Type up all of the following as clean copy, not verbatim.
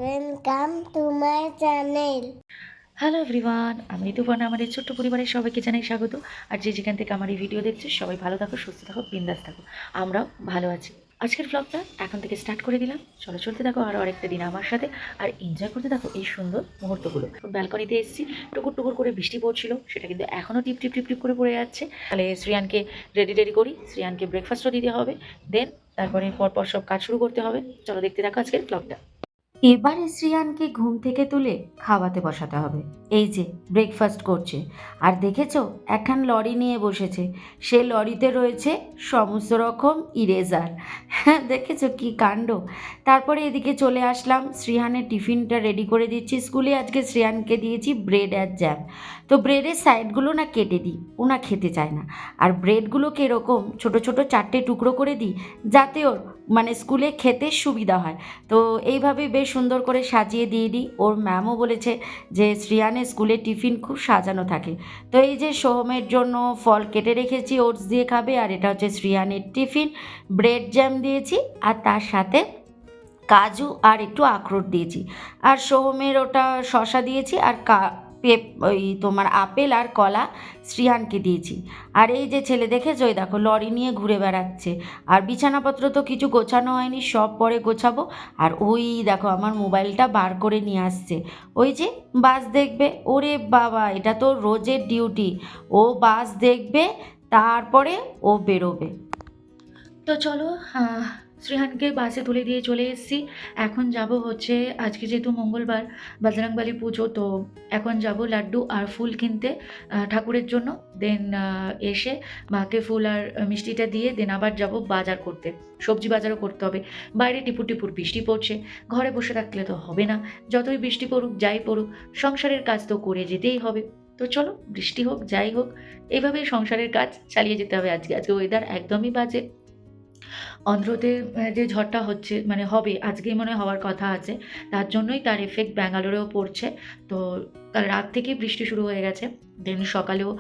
Welcome to my channel. Hello everyone, আমি ঋতুপর্ণা। আমার এই ছোট্ট পরিবারের সবাইকে জানাই স্বাগত। আর যে যেখান থেকে আমার এই ভিডিও দেখছো সবাই ভালো থাকো, সুস্থ থাকো, বিন্দাস থাকো। আমরাও ভালো আছি। আজকের ব্লগটা এখন থেকে স্টার্ট করে দিলাম। চলো চলতে থাকো আরও আরেকটা দিন আমার সাথে, আর এনজয় করতে থাকো এই সুন্দর মুহূর্তগুলো। ব্যালকনিতে এসেছি, টুকুর টুকুর করে বৃষ্টি পড়ছিল, সেটা কিন্তু এখনও টিপ টিপ টিপ টিপ করে পড়ে যাচ্ছে। তাহলে শ্রিয়ানকে রেডি করি, শ্রিয়ানকে ব্রেকফাস্টও দিতে হবে, দেন তারপরে পরপর সব কাজ শুরু করতে হবে। চলো দেখতে থাকো আজকের ব্লগটা। এবারে শ্রিয়ানকে ঘুম থেকে তুলে খাওয়াতে বসাতে হবে। এই যে ব্রেকফাস্ট করছে, আর দেখেছো একখান লরি নিয়ে বসেছে। সে লরিতে রয়েছে সমস্ত রকম ইরেজার। হ্যাঁ, দেখেছো কি কাণ্ড। তারপরে এদিকে চলে আসলাম, শ্রিয়ানের টিফিনটা রেডি করে দিচ্ছি। স্কুলে আজকে শ্রিয়ানকে দিয়েছি ব্রেড আর জ্যাম। তো ব্রেডের সাইডগুলো না কেটে দিই, ও না খেতে চায় না। আর ব্রেডগুলোকে এরকম ছোট ছোট 4টে টুকরো করে দিই, যাতে ওর মানে স্কুলে খেতে সুবিধা হয়। তো এইভাবেই বেশ সুন্দর করে সাজিয়ে দিয়ে দিই। ওর ম্যামও বলেছে যে শ্রিয়ানের স্কুলে টিফিন খুব সাজানো থাকে। তো এই যে সোহমের জন্য ফল কেটে রেখেছি, ওটস দিয়ে খাবে। আর এটা হচ্ছে শ্রিয়ানের টিফিন, ব্রেড জ্যাম দিয়েছি, আর তার সাথে কাজু আর একটু আখরোট দিয়েছি। আর সোহমের ওটা শশা দিয়েছি, আর ওই তোমার আপেল আর কলা শ্রিয়ানকে দিয়েছি। আর এই যে ছেলে দেখেছো, ওই দেখো লরি নিয়ে ঘুরে বেড়াচ্ছে। আর বিছানাপত্র তো কিছু গোছানো হয়নি, সব পরে গোছাবো। আর ওই দেখো আমার মোবাইলটা বার করে নিয়ে আসছে, ওই যে বাস দেখবে। ওরে বাবা, এটা তো রোজের ডিউটি। ও বাস দেখবে, তারপরে ও বেরোবে। তো চলো, শ্রেহানকে বাসে তুলে দিয়ে চলে এসেছি। এখন যাব হচ্ছে, আজকে যেহেতু মঙ্গলবার, বজরংবলী পুজো, তো এখন যাব লাড্ডু আর ফুল কিনতে ঠাকুরের জন্য। দেন এসে মাকে ফুল আর মিষ্টিটা দিয়ে দেন আবার যাব বাজার করতে। সবজি বাজারও করতে হবে। বাইরে টিপুর টিপুর বৃষ্টি পড়ছে, ঘরে বসে থাকলে তো হবে না। যতই বৃষ্টি পড়ুক যাই পড়ুক, সংসারের কাজ তো করে যেতেই হবে। তো চলো, বৃষ্টি হোক যাই হোক, এভাবেই সংসারের কাজ চালিয়ে যেতে হবে। আজকে ওয়েদার একদমই বাজে। অন্ধ্রতে যে ঝড়টা হচ্ছে মানে হবে, আজকেই মনে হয় হওয়ার কথা আছে। তার জন্যই তার এফেক্ট ব্যাঙ্গালোরেও পড়ছে। তো কাল রাত থেকেই বৃষ্টি শুরু হয়ে গেছে। দেন সকালেও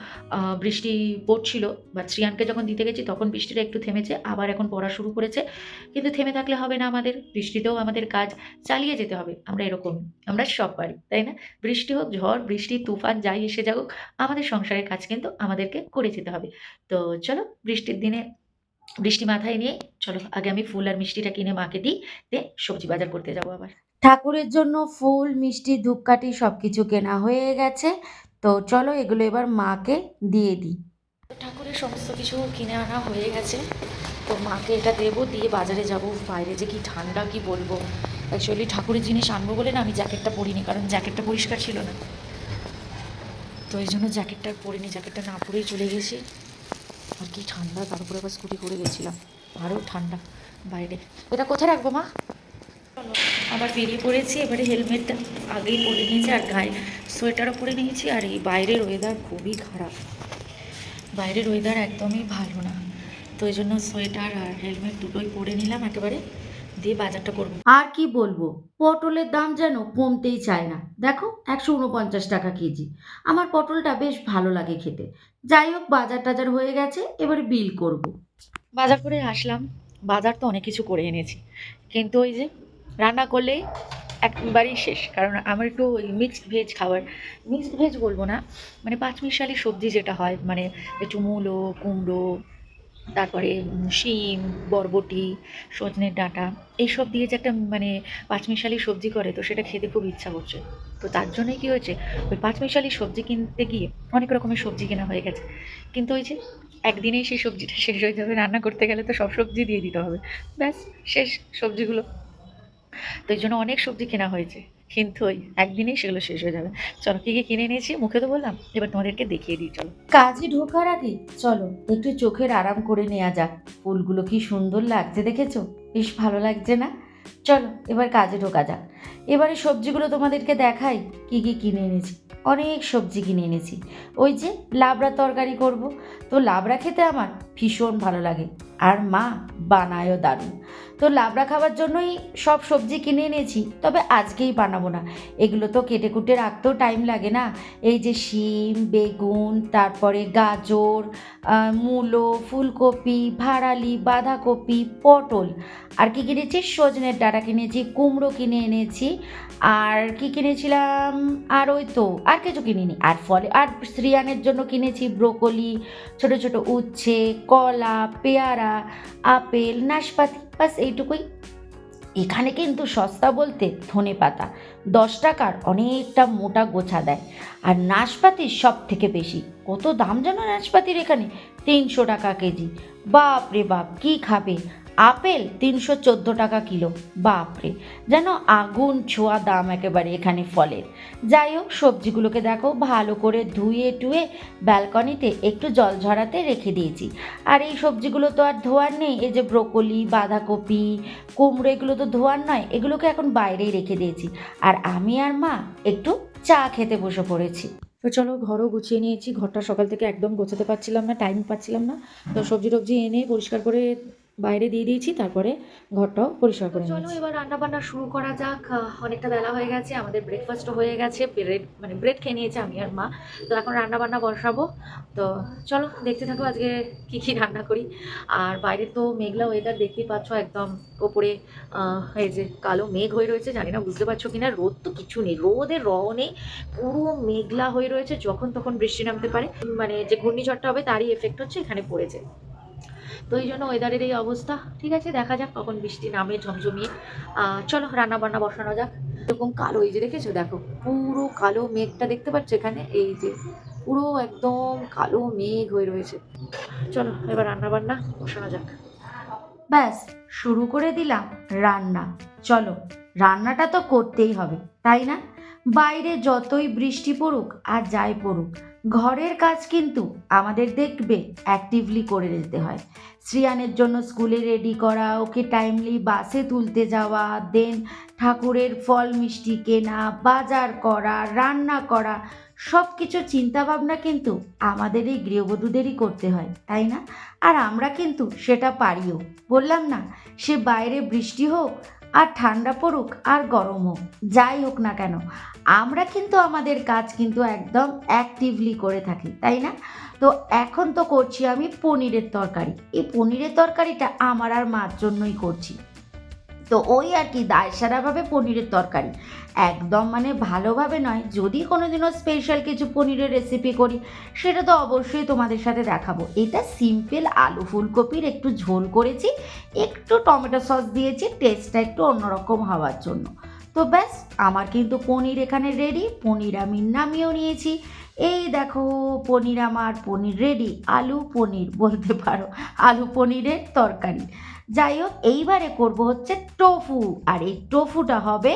বৃষ্টি পড়ছিল, বা শ্রিয়ানকে যখন দিতে গেছি তখন বৃষ্টিটা একটু থেমেছে, আবার এখন পড়া শুরু করেছে। কিন্তু থেমে থাকলে হবে না, আমাদের বৃষ্টিতেও আমাদের কাজ চালিয়ে যেতে হবে। আমরা এরকম, আমরা সব পারি, তাই না? বৃষ্টি হোক, ঝড় বৃষ্টি তুফান যাই এসে যাক, আমাদের সংসারের কাজ কিন্তু আমাদেরকে করে যেতে হবে। তো চলো, বৃষ্টির দিনে বৃষ্টি মাথায় নিয়ে চলো আগে আমি ফুল আর মিষ্টিটা কিনে মাকে দিই, দিয়ে সবজি বাজার করতে যাবো আবার। ঠাকুরের জন্য ফুল মিষ্টি ধূপকাঠি সব কিছু কেনা হয়ে গেছে। তো চলো এগুলো এবার মাকে দিয়ে দিই। ঠাকুরের সমস্ত কিছু কিনে আনা হয়ে গেছে। তো মাকে এটা দেবো, দিয়ে বাজারে যাব। বাইরে যে কি ঠান্ডা কি বলবো। অ্যাকচুয়ালি ঠাকুরের জিনিস আনবো বলে না আমি জ্যাকেটটা পরিনি, কারণ জ্যাকেটটা পরিষ্কার ছিল না। তো এই জন্য জ্যাকেটটা পরিনি, জ্যাকেটটা না পরেই চলে গেছি। আর কি ঠান্ডা, তার উপরে আবার স্কুটি করে গেছিলাম, আরও ঠান্ডা বাইরে। এটা কোথায় রাখবো মা? আবার বেরিয়ে পড়েছি। এবারে হেলমেটটা আগেই পরে নিয়েছি, আর গায়ে সোয়েটারও পরে নিয়েছি। আর এই বাইরের ওয়েদার খুবই খারাপ, বাইরের ওয়েদার একদমই ভালো না। তো এই জন্য সোয়েটার আর হেলমেট দুটোই পরে নিলাম একেবারে, দিয়ে বাজারটা করবো। আর কি বলবো, পটলের দাম যেন কমতেই চায় না। দেখো 149 টাকা কেজি। আমার পটলটা বেশ ভালো লাগে খেতে। যাই হোক, বাজার টাজার হয়ে গেছে, এবারে বিল করব। বাজার করে আসলাম। বাজার তো অনেক কিছু করে এনেছি, কিন্তু ওই যে রান্না করলেই একবারেই শেষ। কারণ আমার একটু ওই মিক্সড ভেজ খাবার, মিক্সড ভেজ বলবো না, মানে পাঁচমিশালি সবজি যেটা হয়, মানে একটু মূলো কুমড়ো, তারপরে শিম, বরবটি, সজনের ডাঁটা, এইসব দিয়ে যে একটা মানে পাঁচমিশালি সবজি করে, তো সেটা খেতে খুব ইচ্ছা করছে। তো তার জন্যই কী হয়েছে, ওই পাঁচমিশালি সবজি কিনতে গিয়ে অনেক রকমের সবজি কেনা হয়ে গেছে। কিন্তু ওই যে একদিনেই সেই সবজিটা শেষ হয়ে যাবে, রান্না করতে গেলে তো সব সবজি দিয়ে দিতে হবে, ব্যাস শেষ সবজিগুলো। তো এই জন্য অনেক সবজি কেনা হয়েছে, কিন্তু ওই একদিনেই সেগুলো শেষ হয়ে যাবে। চলো কী কী কিনে এনেছি মুখে তো বললাম, এবার তোমাদেরকে দেখিয়ে দিই। চলো, কাজে ঢোকার আগে চলো একটু চোখের আরাম করে নেওয়া যাক। ফুলগুলো কি সুন্দর লাগছে দেখেছো, বেশ ভালো লাগছে না? চলো এবার কাজে ঢোকা যাক। এবারে সবজিগুলো তোমাদেরকে দেখাই কি কি কিনে এনেছি। অনেক সবজি কিনে এনেছি। ওই যে লাবড়া তরকারি করব, তো লাবড়া খেতে আমার ভীষণ ভালো লাগে, আর মা বানায়ও দারুণ। তো লাবড়া খাবার জন্যই সব সবজি কিনে এনেছি, তবে আজকেই বানাবো না। এগুলো তো কেটে কুটে রাখতেও টাইম লাগে না। এই যে শিম, বেগুন, তারপরে গাজর, মূলো, ফুলকপি, ভাড়ালি, বাঁধাকপি, পটল, আর কি কিনেছি, সজনের ডাঁটা কিনেছি, কুমড়ো কিনে এনেছি, আর কি কিনেছিলাম, আর ওই তো আর কিছু কিনিনি। আর ফলে আর শ্রিয়ানের জন্য কিনেছি ব্রোকলি, ছোট ছোট উচ্ছে, কলা, পেয়ারা, আপেল, নাশপাতি, বাস এইটুকুই। এখানে কিন্তু সস্তা বলতে ধনেপাতা 10 টাকার অনেকটা মোটা গোছা দেয়, আর নাশপাতির সব থেকে বেশি। কত দাম জানো নাশপাতির এখানে? 300 টাকা কেজি। বাপ রে বাপ, কী খাবে! আপেল 314 টাকা কিলো। বাপরে, যেন আগুন ছোঁয়া দাম একেবারে এখানে ফলের। যাই হোক, সবজিগুলোকে দেখো ভালো করে ধুয়ে টুয়ে ব্যালকনিতে একটু জল ঝরাতে রেখে দিয়েছি। আর এই সবজিগুলো তো আর ধোয়ার নেই, এই যে ব্রোকলি, বাঁধাকপি, কুমড়ো, এগুলো তো ধোয়ার নয়, এগুলোকে এখন বাইরেই রেখে দিয়েছি। আর আমি আর মা একটু চা খেতে বসে পড়েছি। তো চলো, ঘরও গুছিয়ে নিয়েছি। ঘরটা সকাল থেকে একদম গোছাতে পারছিলাম না, টাইম পাচ্ছিলাম না, তো সবজি টবজি এনে পরিষ্কার করে বাইরে দিয়ে দিয়েছি, তারপরে ঘরটাও পরিষ্কার করে চলো এবার রান্না বান্না শুরু করা যাক। অনেকটা বেলা হয়ে গেছে, আমাদের ব্রেকফাস্টও হয়ে গেছে, ব্রেড খেয়ে নিয়েছে আমি আর মা। তো এখন রান্না বান্না বসাবো। তো চলো দেখতে থাকো আজকে কি কি রান্না করি। আর বাইরে তো মেঘলা ওয়েদার, দেখতেই পাচ্ছ, একদম ওপরে এই যে কালো মেঘ হয়ে রয়েছে। জানি না বুঝতে পারছো কিনা, রোদ তো কিছু নেই, রোদের নেই, পুরো মেঘলা হয়ে রয়েছে, যখন তখন বৃষ্টি নামতে পারে। মানে যে ঘূর্ণিঝড়টা হবে তারই এফেক্ট হচ্ছে এখানে পড়েছে। তো এই জন্য ওয়েদারের এই অবস্থা। ঠিক আছে, দেখা যাক কখন বৃষ্টি নামে ঝমঝমিয়ে। চলো রান্না বান্না বসানো যাক। এরকম কালো, এই যে দেখেছো, দেখো পুরো কালো মেঘটা দেখতে পাচ্ছ এখানে, এই যে পুরো একদম কালো মেঘ হয়ে রয়েছে। চলো এবার রান্না বান্না বসানো যাক। ব্যাস, শুরু করে দিলাম রান্না। চলো, রান্নাটা তো করতেই হবে, তাই না? বাইরে যতই বৃষ্টি পড়ুক আর যাই পড়ুক, ঘরের কাজ কিন্তু আমাদের দেখবে অ্যাক্টিভলি করে যেতে হয়। শ্রিয়ানের জন্য স্কুলে রেডি করা, ওকে টাইমলি বাসে তুলতে যাওয়া, দেন ঠাকুরের ফল মিষ্টি কেনা, বাজার করা, রান্না করা, সব কিছু চিন্তাভাবনা কিন্তু আমাদের এই গৃহবধূদেরই করতে হয়, তাই না? আর আমরা কিন্তু সেটা পারিও। বললাম না, সে বাইরে বৃষ্টি হোক আর ঠান্ডা পড়ুক আর গরম হোক, যাই হোক না কেন, আমরা কিন্তু আমাদের কাজ কিন্তু একদম অ্যাক্টিভলি করে থাকি, তাই না? তো এখন তো করছি আমি পনিরের তরকারি। এই পনিরের তরকারিটা আমার আর মার জন্যই করছি। তো ওই আর কি, দায়সারাভাবে পনিরের তরকারি, একদম মানে ভালোভাবে নয়। যদি কোনোদিনও স্পেশাল কিছু পনিরের রেসিপি করি, সেটা তো অবশ্যই তোমাদের সাথে দেখাবো। এটা সিম্পল আলু ফুলকপির একটু ঝোল করেছি, একটু টমেটো সস দিয়েছি, টেস্টটা একটু অন্যরকম হওয়ার জন্য। তো ব্যাস, আমার কিন্তু পনির এখানে রেডি। পনির আমি নামিয়েও নিয়েছি। এই দেখো, পনির আমার, পনির রেডি। আলু পনির বলতে পারো, আলু পনিরের তরকারি। যাই হোক, এইবারে করব হচ্ছে টোফু। আর এই টোফুটা হবে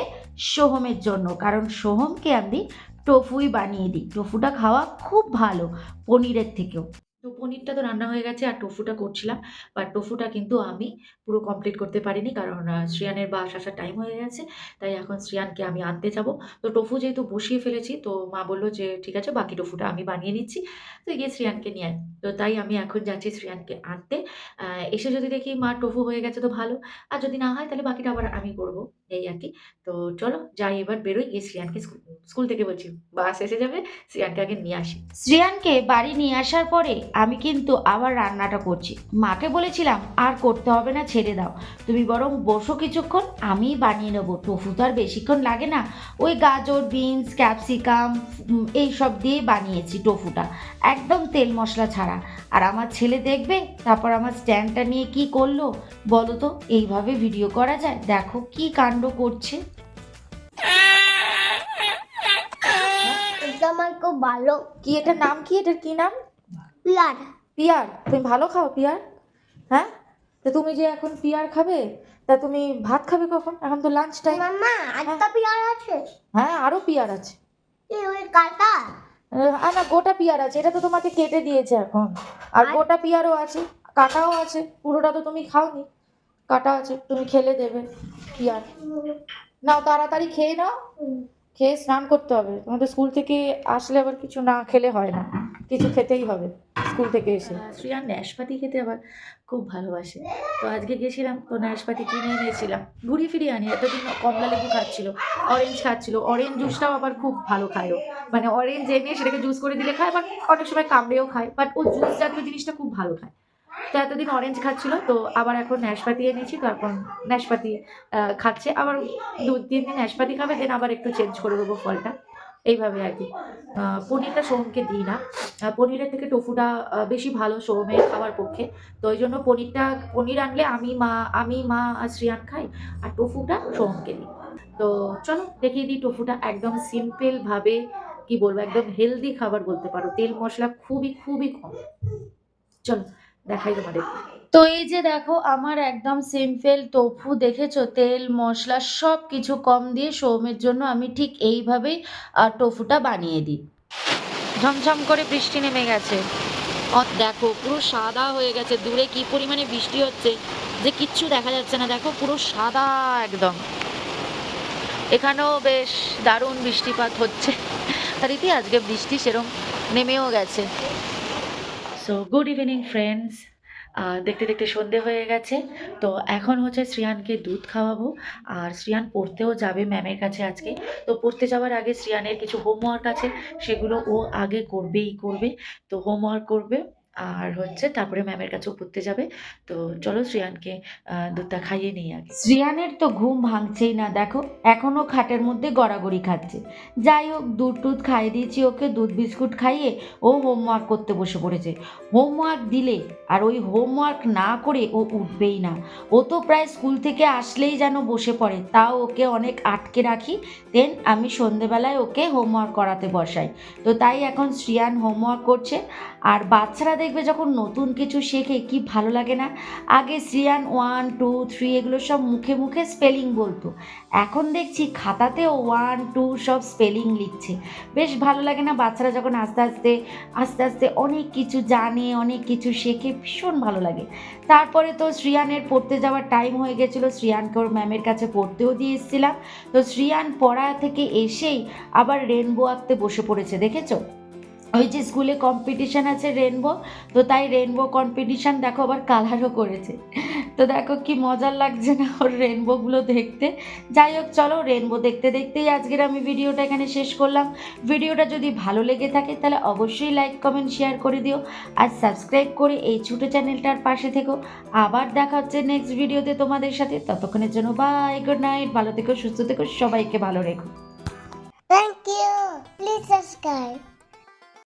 সোহমের জন্য, কারণ সোহমকে আমি টোফুই বানিয়ে দিই। টোফুটা খাওয়া খুব ভালো পনিরের থেকেও। তো পনিরটা তো রান্না হয়ে গেছে, আর টোফুটা করছিলাম। বাট টোফুটা কিন্তু আমি পুরো কমপ্লিট করতে পারিনি, কারণ শ্রিয়ানের বাস আসার টাইম হয়ে গেছে। তাই এখন শ্রিয়ানকে আমি আনতে যাব। তো টোফু যেহেতু বসিয়ে ফেলেছি, তো মা বললো যে ঠিক আছে, বাকি টোফুটা আমি বানিয়ে নিচ্ছি, তো গিয়ে শ্রিয়ানকে নিয়ে আয়। তো তাই আমি এখন যাচ্ছি শ্রিয়ানকে আনতে। এসে যদি দেখি মা টোফু হয়ে গেছে তো ভালো, আর যদি না হয় তাহলে বাকিটা আবার আমি করব, এই আর কি। তো চলো যাই, এবার বেরোই, গিয়ে শ্রিয়ানকে স্কুল থেকে বলছি, বাস এসে যাবে, শ্রিয়ানকে আগে নিয়ে আসি। শ্রিয়ানকে বাড়ি নিয়ে আসার পরে আমি কিন্তু আবার রান্নাটা করছি। মাকে বলেছিলাম আর করতে হবে না, ছেড়ে দাও, তুমি বরং বসো কিছুক্ষণ, আমিই বানিয়ে নেবো। টোফু তো আর বেশিক্ষণ লাগে না, ওই গাজর, বিনস, ক্যাপসিকাম এইসব দিয়ে বানিয়েছি টোফুটা, একদম তেল মশলা ছাড়া। আর আমার ছেলে দেখবে, তারপর আমার স্ট্যান্ডটা নিয়ে কি করলো বলো তো? এইভাবে ভিডিও করা যায়? দেখো কি কাণ্ড করছে। এটা আমার খুব ভালো। কি এটার নাম কি? এটার কি নাম? পিয়ার। পিয়ার? তুমি ভালো খাও পিয়ার? হ্যাঁ, তা তুমি যে এখন পিয়ার খাবে, তা তুমি ভাত খাবে কখন? এখন তো লাঞ্চ টাইম। মামা, একটা পিয়ার আছে? হ্যাঁ, আরো পিয়ার আছে। ওই কাটা? না, গোটা পিয়ার আছে, এটা তো তোমাকে কেটে দিয়েছে এখন। আর গোটা পিয়ারও আছে, কাটাও আছে, পুরোটা তো তুমি খাওনি, কাটা আছে, তুমি খেলে দেবে পিয়ার। নাও তাড়াতাড়ি খেয়ে নাও, খেয়ে স্নান করতে হবে, তোমাদের স্কুল থেকে আসলে আবার কিছু না খেলে হয় না। কিছু খেতেই হবে স্কুল থেকে এসে। শ্রিয়ান ন্যাশপাতি খেতে আবার খুব ভালোবাসে, তো আজকে গেছিলাম তো ন্যাশপাতি কিনে এনেছিলাম, ঘুরিয়ে ফিরিয়ে আনি। এতদিন কমলা লেবু খাচ্ছিল, অরেঞ্জ খাচ্ছিল, অরেঞ্জ জুসটাও আবার খুব ভালো খায় ও, মানে অরেঞ্জ এনে সেটাকে জুস করে দিলে খায়, বাট অনেক সময় কামড়েও খায়, বাট ও জুস জাতীয় জিনিসটা খুব ভালো খায়। তো এতদিন অরেঞ্জ খাচ্ছিল, তো আবার এখন ন্যাশপাতি এনেছি, তো এখন ন্যাশপাতি খাচ্ছে। আবার 2-3 দিন ন্যাশপাতি খাবে, দেন আবার একটু চেঞ্জ করে দেবো ফলটা, এইভাবে আর কি। পনিরটা সোহমকে দিই না, পনিরের থেকে টোফুটা বেশি ভালো সোহমের খাওয়ার পক্ষে। তো ওই জন্য পনির আনলে আমি মা আর শ্রিয়ান খাই, আর টোফুটা সোহমকে দিই। তো চলো দেখিয়ে দিই টোফুটা। একদম সিম্পলভাবে কি বলবো, একদম হেলদি খাবার বলতে পারো, তেল মশলা খুবই খুবই কম। চলো দেখাই তোমাদের। তো এই যে দেখো আমার একদম সিম্পল টোফু, দেখেছো তেল মশলা সব কিছু কম দিয়ে সোহমের জন্য আমি ঠিক এইভাবেই টোফুটা বানিয়ে দিই। ঝমঝম করে বৃষ্টি নেমে গেছে, দেখো পুরো সাদা হয়ে গেছে, দূরে কি পরিমাণে বৃষ্টি হচ্ছে যে কিচ্ছু দেখা যাচ্ছে না, দেখো পুরো সাদা একদম। এখানেও বেশ দারুণ বৃষ্টিপাত হচ্ছে, রীতি আজকে বৃষ্টি সেরম নেমেও গেছে। সো গুড ইভিনিং ফ্রেন্ডস, দেখতে দেখতে সন্ধে হয়ে গেছে। তো এখন হচ্ছে শ্রিয়ানকে দুধ খাওয়াবো, আর শ্রিয়ান পড়তেও যাবে ম্যামের কাছে আজকে। তো পড়তে যাওয়ার আগে শ্রিয়ানের কিছু হোমওয়ার্ক আছে, সেগুলো ও আগে করবে। তো হোমওয়ার্ক করবে, আর হচ্ছে তারপরে ম্যামের কাছেও পড়তে যাবে। তো চলো শ্রিয়ানকে দুধটা খাইয়ে নিই আগে। শ্রিয়ানের তো ঘুম ভাঙছেই না, দেখো এখনও খাটের মধ্যে গড়াগড়ি খাচ্ছে। যাই হোক, দুধ টুধ খাইয়ে দিয়েছি ওকে, দুধ বিস্কুট খাইয়ে ও হোমওয়ার্ক করতে বসে পড়েছে। হোমওয়ার্ক দিলে আর ওই হোমওয়ার্ক না করে ও উঠবেই না। ও তো প্রায় স্কুল থেকে আসলেই যেন বসে পড়ে, তাও ওকে অনেক আটকে রাখি, দেন আমি সন্ধেবেলায় ওকে হোমওয়ার্ক করাতে বসাই। তো তাই এখন শ্রিয়ান হোমওয়ার্ক করছে। আর বাচ্চারা দেখবে যখন নতুন কিছু শেখে কি ভালো লাগে না। আগে শ্রিয়ান 1 2 3 এগুলো সব মুখে মুখে স্পেলিং বলতো, এখন দেখছি খাতাতেও 1 2 সব স্পেলিং লিখছে। বেশ ভালো লাগে না বাচ্চারা যখন আস্তে আস্তে অনেক কিছু জানে, অনেক কিছু শেখে, ভীষণ ভালো লাগে। তারপরে তো শ্রিয়ানের পড়তে যাওয়ার টাইম হয়ে গেছিলো, শ্রিয়ানকে ওর ম্যামের কাছে পড়তেও দিয়ে এসেছিলাম। তো শ্রিয়ান পড়া থেকে এসেই আবার রেনবো আঁকতে বসে পড়েছে, দেখেছো? ওই যে স্কুলে কম্পিটিশান আছে রেনবো, তো তাই রেনবো কম্পিটিশান দেখো আবার কালারও করেছে। তো দেখো কি মজার লাগছে না ওর রেনবোগুলো দেখতে। যাই হোক চলো, রেনবো দেখতে দেখতেই আজকের আমি ভিডিওটা এখানে শেষ করলাম। ভিডিওটা যদি ভালো লেগে থাকে তাহলে অবশ্যই লাইক কমেন্ট শেয়ার করে দিও, আর সাবস্ক্রাইব করে এই ছোটো চ্যানেলটার পাশে থেকো। আবার দেখা হচ্ছে নেক্সট ভিডিওতে তোমাদের সাথে, ততক্ষণের জন্য বাই, গুড নাইট, ভালো থেকো, সুস্থ থেকো, সবাইকে ভালো রেখো। Thank you. Please subscribe.